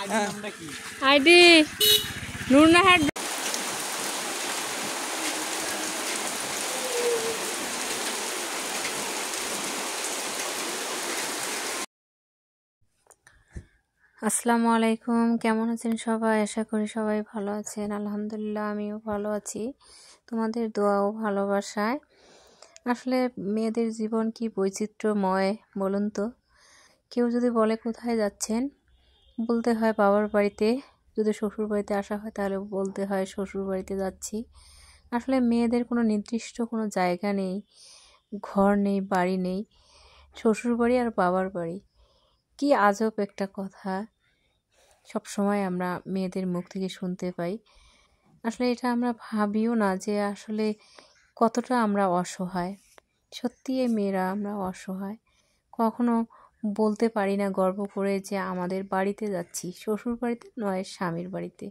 ID নুরনাহাট। আসসালামু আলাইকুম, কেমন আছেন সবাই? আশা করি সবাই ভালো আছেন। আলহামদুলিল্লাহ আমিও ভালো আছি, তোমাদের দোয়া ও ভালোবাসায়। আসলে মেয়েদের জীবন কি বৈচিত্র্যময় বলুন তো। কেউ যদি বলে কোথায় যাচ্ছেন, বলতে হয় বাবার বাড়িতে। যদি শ্বশুর বাড়িতে আসা হয় তাহলে বলতে হয় শ্বশুর বাড়িতে যাচ্ছি। আসলে মেয়েদের কোনো নির্দিষ্ট কোনো জায়গা নেই, ঘর নেই, বাড়ি নেই, শ্বশুর বাড়ি আর বাবার বাড়ি। কি আজব একটা কথা সব সময় আমরা মেয়েদের মুখ থেকে শুনতে পাই। আসলে এটা আমরা ভাবিও না যে আসলে কতটা আমরা অসহায়। সত্যি এই মেয়েরা আমরা অসহায়। কখনো বলতে পারি না গর্ব করে যে আমাদের বাড়িতে যাচ্ছি, শ্বশুর বাড়িতে নয় স্বামীর বাড়িতে।